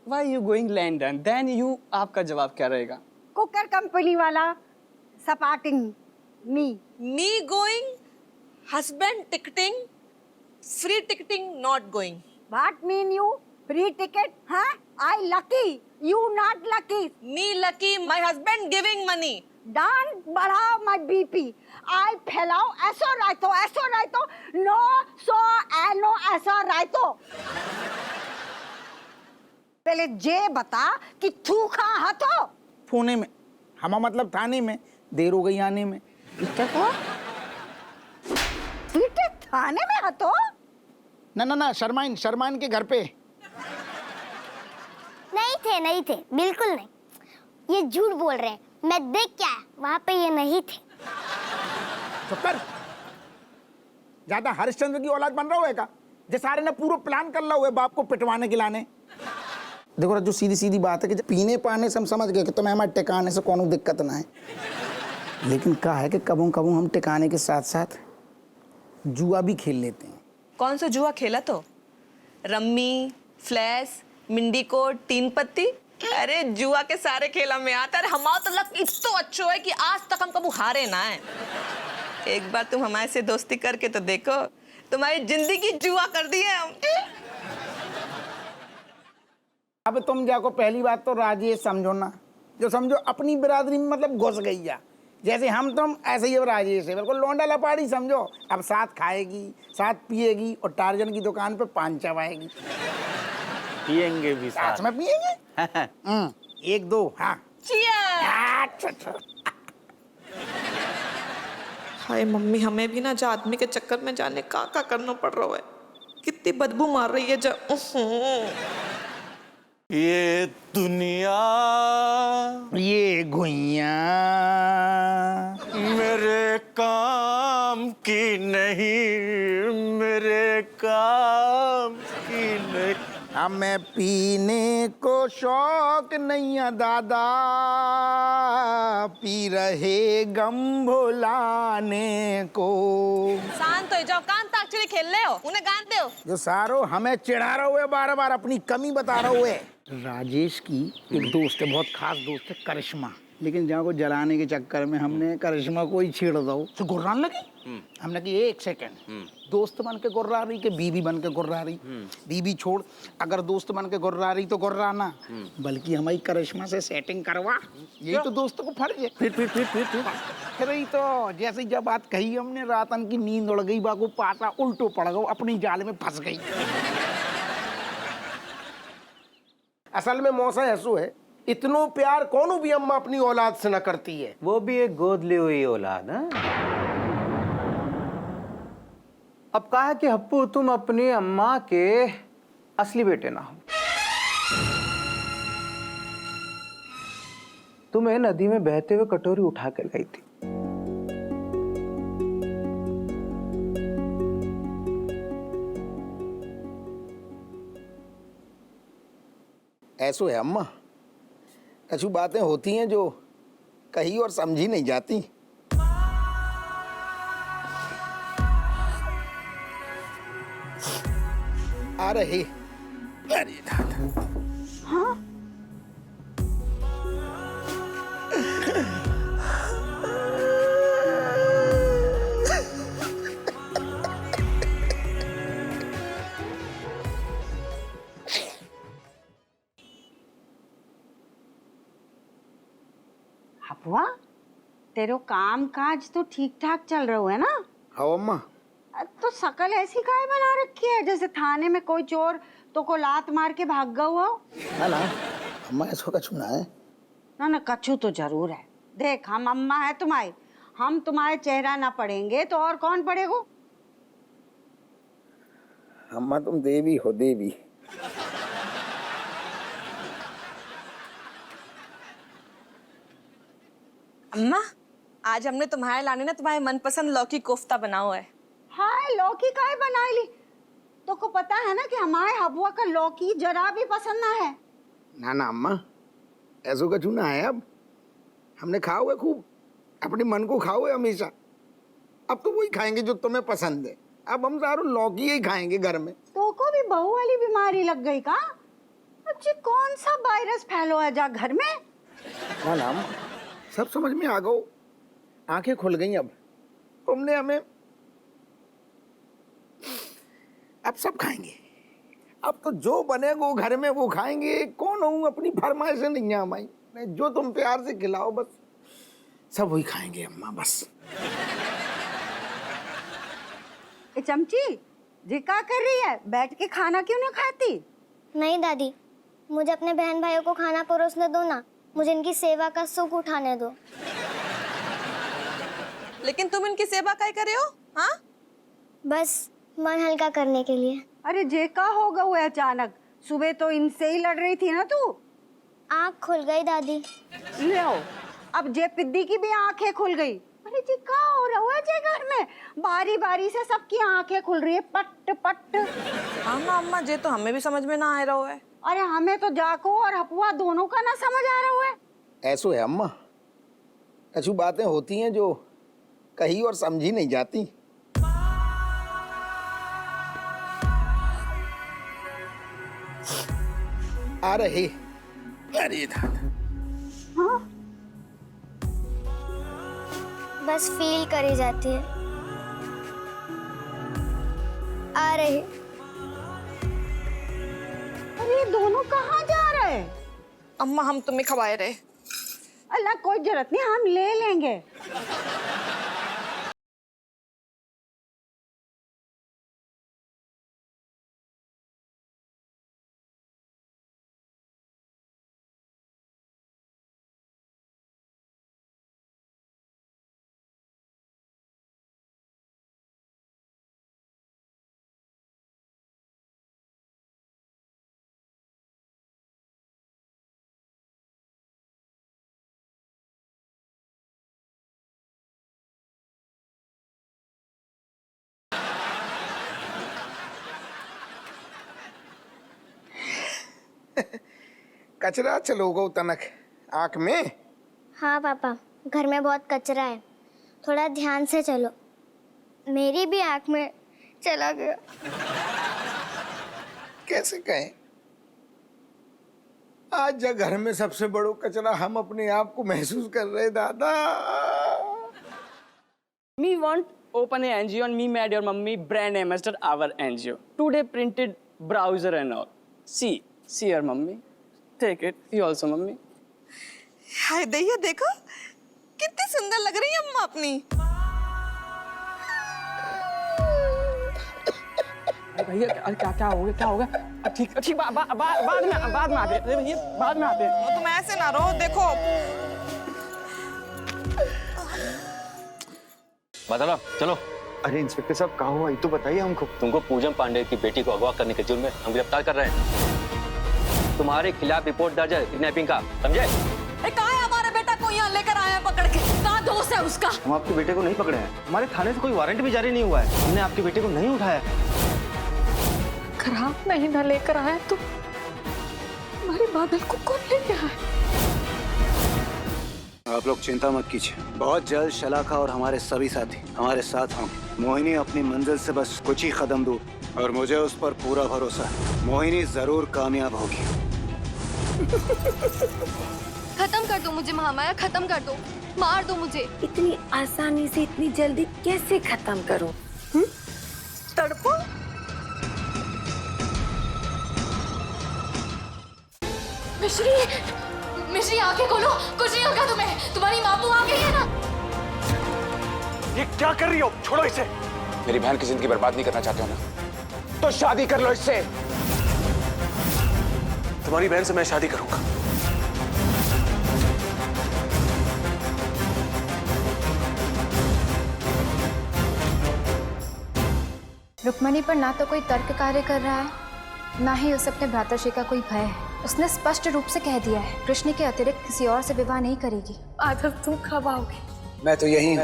Why you going London? Then you आपका जवाब क्या रहेगा? कुकर कंपनी वाला supporting me. Me going, husband ticketing, free ticketing not going. What mean you? Free ticket? हाँ? I lucky, you not lucky. Me lucky, my husband giving money. Don't बढ़ाओ my BP. I फैलाओ ऐसो रायतो no सो एनो ऐसा रायतो। पहले जे बता कि तू कहाँ हतो? पुणे में। हमा मतलब थाने में। देर हो गई आने में। पीटे को? पीटे थाने में हतो? ना शर्माइन के घर पे। नहीं थे बिल्कुल नहीं, ये झूठ बोल रहे हैं। मैं देख क्या है, वहाँ पे ये नहीं थे। चुप कर। ज्यादा हरिश्चंद्र की औलाद बन रहा हुआ है का? जे सारे ने पूरा प्लान कर ला हुआ है बाप को पिटवाने के लाने। देखो जो सीधी बात है कि जब पीने पाने से हम समझ गए कि तुम्हें हमारे टिकाने से कोनो दिक्कत ना है, लेकिन कहा है कि कबू हम टिकाने के साथ साथ जुआ भी खेल लेते हैं। कौन सा जुआ खेला तो? रम्मी, फ्लैश, मिंडी कोड, तीन पत्ती? अरे जुआ के सारे खेला में आता है। हमारा तो लक इतना अच्छो है कि आज तक हम कबू हारे ना है। एक बार तुम हमारे से दोस्ती करके तो देखो, तुम्हारी जिंदगी जुआ कर दी है हम। अब तुम जाको पहली बात तो राजेश समझो ना, जो समझो अपनी बिरादरी में मतलब घुस गई जा। जैसे हम तुम ऐसे ही राजेश है, बिल्कुल लौंडा लपाड़ी समझो। अब साथ खाएगी, साथ पिएगी और टार्जन की दुकान पे पान चबाएगी। पिएंगे भी साथ में पिएंगे। एक दो हाँ। Cheers! हाय मम्मी, हमें भी ना आदमी के चक्कर में जाने का करना पड़ रहा है। कितनी बदबू मार रही है ये दुनिया, ये गुइया मेरे काम की नहीं, मेरे काम की नहीं। हमें पीने को शौक नहीं है दादा, पी रहे गम भुलाने को। शांत हो जाओ, कान ताक्षरी खेल ले हो, उन्हें गान दो। जो सारो हमें चिढ़ा रहे हुए, बार अपनी कमी बता रहे हुए। राजेश की एक दोस्त है, बहुत खास दोस्त है, करिश्मा। लेकिन जहाँ को जलाने के चक्कर में हमने करिश्मा को ही छेड़ दो तो गुर्रान लगी। हमने कि एक सेकंड, दोस्त बन के गुर्रा रही कि बीवी बन के गुर्रा रही? बीवी छोड़, अगर दोस्त बन के गुर्रा रही तो गुर्राना, बल्कि हमारी करिश्मा से सेटिंग करवा, यही तो दोस्तों को फर्ज है। फिर ही तो जैसे जब बात कही हमने, रातन की नींद उड़ गई, बाको पासा उल्टो पड़ गो, अपनी जाल में फंस गई। असल में मौसा ऐसो है, इतनो प्यार कौन भी अम्मा अपनी औलाद से न करती है। वो भी एक गोद ली हुई औलाद है। अब कहा है कि हप्पू तुम अपनी अम्मा के असली बेटे ना हो। तुम्हें नदी में बहते हुए कटोरी उठा के लाई थी। ऐसो है अम्मा, कुछ बातें होती हैं जो कही और समझी नहीं जाती। आ रही। अरे दादा। हाँ? हपुआ, तेरो काम काज तो ठीक ठाक चल रहा है ना? हाँ अम्मा। तो शकल ऐसी काहे बना रखी है जैसे थाने में कोई चोर तो को लात मार के भाग गया हुआ? ना अम्मा, ऐसा कछु ना है। ना कछु तो जरूर है। देख, हम अम्मा है तुम्हारी, हम तुम्हारे चेहरा ना पढ़ेंगे तो और कौन पढ़ेगा? अम्मा तुम देवी हो, देवी। अम्मा, आज हमने तुम्हारे लाने ना तुम्हारे मनपसंद लौकी कोफ्ता बना हुआ है। हाय, लौकी काहे बनाई ली? तो को पता है ना कि हमारे हबुआ का लौकी जरा भी पसंद ना है। ना अम्मा, ऐसा कछु ना है। अब हमने खा हुआ खूब, अपने मन को खाओ हमेशा। अब तो वही खाएंगे जो तुम्हें पसंद है। अब हम सारों लौकी ही खाएंगे घर में। तो को भी बहू वाली बीमारी लग गई का? चमची कौन सा वायरस फैलो है जा घर में? ना ना अम्मा, सब समझ में आ गो, आंखें खुल गई अब। तुमने हमें, अब सब खाएंगे, अब तो जो बनेगा वो घर में वो खाएंगे। कौन हूँ, अपनी फरमाइश से नहीं है हमारी, जो तुम प्यार से खिलाओ बस सब वही खाएंगे अम्मा बस। ए चमची जी क्या कर रही है, बैठ के खाना क्यों नहीं खाती? नहीं दादी, मुझे अपने बहन भाइयों को खाना परोसने दो ना, मुझे इनकी सेवा का सुख उठाने दो। लेकिन तुम इनकी सेवा काय करे हो? हाँ, बस मन हल्का करने के लिए। अरे जे का होगा हुआ अचानक, सुबह तो इनसे ही लड़ रही थी ना तू। आँख खुल गई दादी। ले आओ, अब जे पिद्दी की भी आंखें खुल गई। अरे जी का हो रहा है जे घर में, बारी बारी से सबकी आंखें खुल रही है पट पट। हाँ ना अम्मा, जे तो हमें भी समझ में ना आ रहा है। अरे हमें तो जाको और हपुआ दोनों का ना समझ आ रहा है। ऐसो है अम्मा, कुछ बातें होती हैं जो कही और समझी नहीं जाती। आ रहे, अरे हाँ? बस फील करी जाती है। आ रही। अरे ये दोनों कहाँ जा रहे हैं? अम्मा हम तुम्हें खवाए रहे। अल्लाह कोई जरूरत नहीं, हम ले लेंगे। कचरा चलोगो तनक आंख में। हाँ पापा, घर में बहुत कचरा है, थोड़ा ध्यान से चलो। मेरी भी आँख में चला गया। कैसे कहें, आज जब घर में सबसे बड़ो कचरा हम अपने आप को महसूस कर रहे दादा। Me want open a NGO and me made your mummy brand ambassador our NGO. Today printed browser and all. See your mummy. Take it. You also mummy. हाय दैया, देखो कितनी सुंदर लग रही है अम्मा अपनी। अरे भैया क्या हो गया, क्या हो गया? ठीक बाद में आते हैं भैया, बाद में आते हैं। तुम ऐसे ना रहो, देखो। बताओ चलो। अरे इंस्पेक्टर साहब कहाँ हुआ ये तो बताइए हमको। तुमको पूजन पांडे की बेटी को अगवा करने के जुर्म में हम गिरफ्तार कर रहे हैं। तुम्हारे खिलाफ रिपोर्ट दर्ज है किडनैपिंग का, समझे? कहाँ है हमारा बेटा को यहाँ लेकर आया पकड़ के? कहाँ दोस्त है उसका? हम आपके बेटे को नहीं पकड़े हैं, हमारे थाने से कोई वारंट भी जारी नहीं हुआ है, हमने आपके बेटे को नहीं उठाया। खराब महीना लेकर आया तो हमारे बादल को कौन लेके आया? आप लोग चिंता मत कीजिए, बहुत जल्द शलाका और हमारे सभी साथी हमारे साथ होंगे। मोहिनी अपनी मंजिल से बस कुछ ही कदम दूर और मुझे उस पर पूरा भरोसा है। मोहिनी जरूर कामयाब होगी। खत्म कर दो मुझे महामाया, खत्म कर दो, मार दो मुझे। इतनी आसानी से इतनी जल्दी कैसे खत्म करूं? तड़पो। मिश्री आंखें खोलो, कुछ नहीं होगा तुम्हें, तुम्हारी माँ तो आ गई है ना। ये क्या कर रही हो? छोड़ो इसे। मेरी बहन की जिंदगी बर्बाद नहीं करना चाहते हो ना, तो शादी कर लो इससे। तुम्हारी बहन से मैं शादी करूंगा। रुक्मणी पर ना तो कोई तर्क कार्य कर रहा है, ना ही उसे अपने भ्राताश्री का कोई भय है। उसने स्पष्ट रूप से कह दिया है कृष्ण के अतिरिक्त किसी और से विवाह नहीं करेगी। आधा तुम कब आओगे? मैं तो यही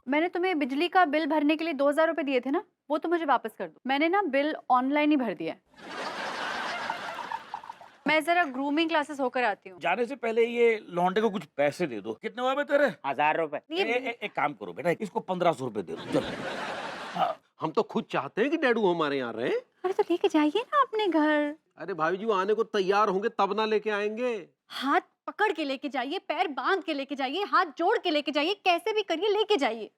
मैंने तुम्हें बिजली का बिल भरने के लिए 2000 रुपए दिए थे ना, वो तो मुझे वापस कर दो। मैंने ना बिल ऑनलाइन ही भर दिया है। मैं जरा ग्रूमिंग क्लासेस होकर आती हूँ। जाने से पहले ये लौंडे को कुछ पैसे दे दो। कितने हुए बे तेरे? 1000 रुपए। एक काम करो बेटा, इसको 1500 रुपए दे दो। चलो। हम तो खुद चाहते हैं कि डैडू हमारे यहाँ रहे। अरे तो लेके जाइए ना अपने घर। अरे भाभी जी वो आने को तैयार होंगे तब ना लेके आएंगे। हाथ पकड़ के लेके जाइए, पैर बांध के लेके जाइए, हाथ जोड़ के लेके जाइए, कैसे भी करिए लेके जाइए।